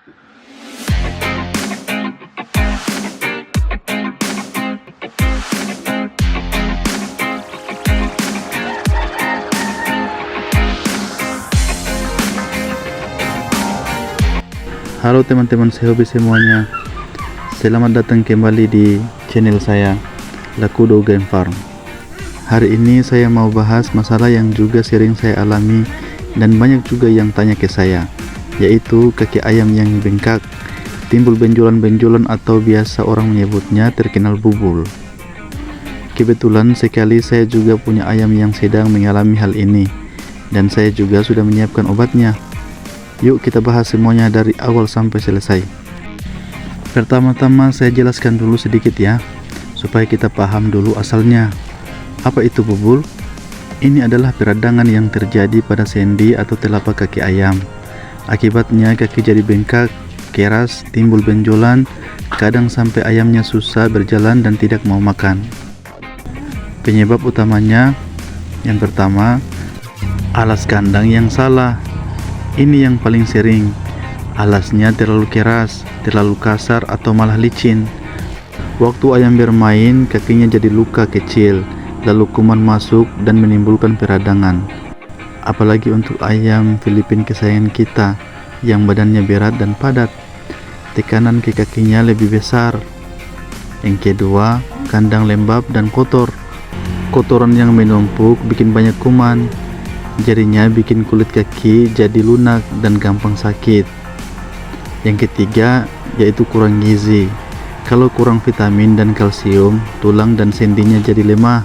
Halo teman-teman sehobi semuanya, selamat datang kembali di channel saya, Lakudo Game Farm. Hari ini saya mau bahas masalah yang juga sering saya alami dan banyak juga yang tanya ke saya, yaitu kaki ayam yang bengkak, timbul benjolan-benjolan atau biasa orang menyebutnya terkenal bubul. Kebetulan sekali saya juga punya ayam yang sedang mengalami hal ini, dan saya juga sudah menyiapkan obatnya. Yuk kita bahas semuanya dari awal sampai selesai. Pertama-tama saya jelaskan dulu sedikit ya, supaya kita paham dulu asalnya. Apa itu bubul? Ini adalah peradangan yang terjadi pada sendi atau telapak kaki ayam. Akibatnya kaki jadi bengkak, keras, timbul benjolan, kadang sampai ayamnya susah berjalan dan tidak mau makan. Penyebab utamanya, yang pertama, alas kandang yang salah. Ini yang paling sering. Alasnya terlalu keras, terlalu kasar, atau malah licin. Waktu ayam bermain, kakinya jadi luka kecil, lalu kuman masuk dan menimbulkan peradangan. Apalagi untuk ayam Filipin kesayangan kita, yang badannya berat dan padat, tekanan ke kakinya lebih besar. Yang kedua, kandang lembab dan kotor. Kotoran yang menumpuk bikin banyak kuman. Jadinya bikin kulit kaki jadi lunak dan gampang sakit. Yang ketiga yaitu kurang gizi. Kalau kurang vitamin dan kalsium, tulang dan sendinya jadi lemah,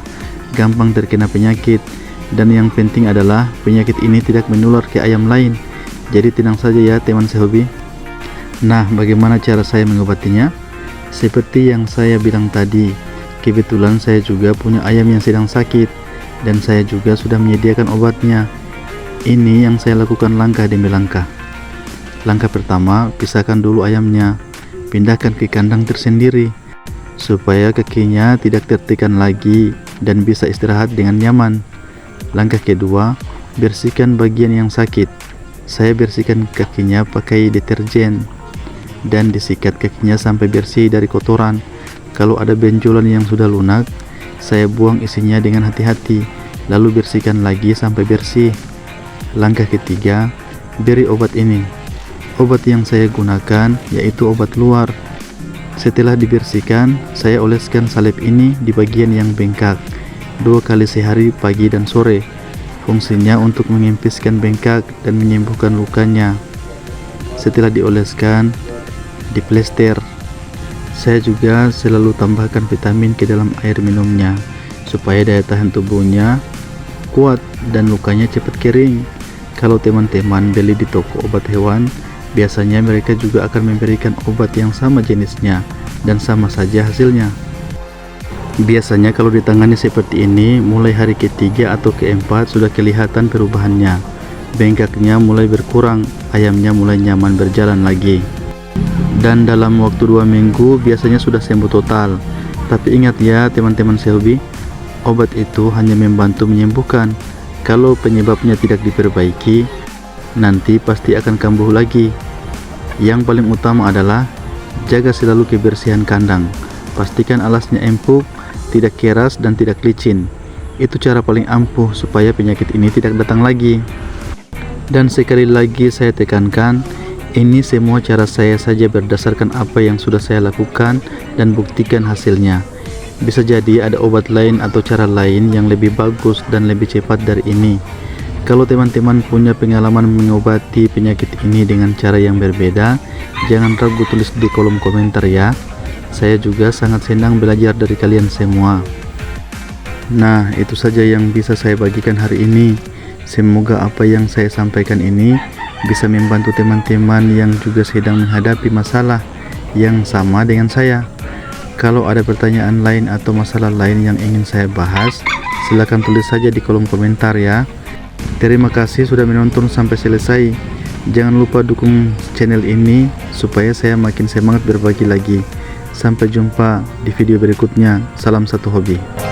gampang terkena penyakit. Dan yang penting adalah penyakit ini tidak menular ke ayam lain. Jadi tenang saja ya teman sehobi. Nah, bagaimana cara saya mengobatinya? Seperti yang saya bilang tadi, kebetulan saya juga punya ayam yang sedang sakit, dan saya juga sudah menyediakan obatnya. Ini yang saya lakukan langkah demi langkah. Langkah pertama, pisahkan dulu ayamnya, pindahkan ke kandang tersendiri supaya kakinya tidak tertekan lagi dan bisa istirahat dengan nyaman. Langkah kedua, bersihkan bagian yang sakit. Saya bersihkan kakinya pakai deterjen dan disikat kakinya sampai bersih dari kotoran. Kalau ada benjolan yang sudah lunak, saya buang isinya dengan hati-hati, lalu bersihkan lagi sampai bersih. Langkah ketiga, beri obat ini. Obat yang saya gunakan yaitu obat luar. Setelah dibersihkan, saya oleskan salep ini di bagian yang bengkak 2 kali sehari, pagi dan sore. Fungsinya untuk mengempiskan bengkak dan menyembuhkan lukanya. Setelah dioleskan, diplester. Saya juga selalu tambahkan vitamin ke dalam air minumnya supaya daya tahan tubuhnya kuat dan lukanya cepat kering. Kalau teman-teman beli di toko obat hewan, biasanya mereka juga akan memberikan obat yang sama jenisnya dan sama saja hasilnya. Biasanya kalau ditangani seperti ini, mulai hari ketiga atau keempat sudah kelihatan perubahannya. Bengkaknya mulai berkurang, ayamnya mulai nyaman berjalan lagi. Dan dalam waktu 2 minggu biasanya sudah sembuh total. Tapi ingat ya teman-teman sehobi, obat itu hanya membantu menyembuhkan. Kalau penyebabnya tidak diperbaiki, nanti pasti akan kambuh lagi. Yang paling utama adalah jaga selalu kebersihan kandang. Pastikan alasnya empuk, tidak keras dan tidak licin. Itu cara paling ampuh supaya penyakit ini tidak datang lagi. Dan sekali lagi saya tekankan, ini semua cara saya saja berdasarkan apa yang sudah saya lakukan dan buktikan hasilnya. Bisa jadi ada obat lain atau cara lain yang lebih bagus dan lebih cepat dari ini. Kalau teman-teman punya pengalaman mengobati penyakit ini dengan cara yang berbeda, jangan ragu tulis di kolom komentar ya. Saya juga sangat senang belajar dari kalian semua. Nah, itu saja yang bisa saya bagikan hari ini. Semoga apa yang saya sampaikan ini bisa membantu teman-teman yang juga sedang menghadapi masalah yang sama dengan saya. Kalau ada pertanyaan lain atau masalah lain yang ingin saya bahas, silahkan tulis saja di kolom komentar ya. Terima kasih sudah menonton sampai selesai. Jangan lupa dukung channel ini supaya saya makin semangat berbagi lagi. Sampai jumpa di video berikutnya. Salam satu hobi.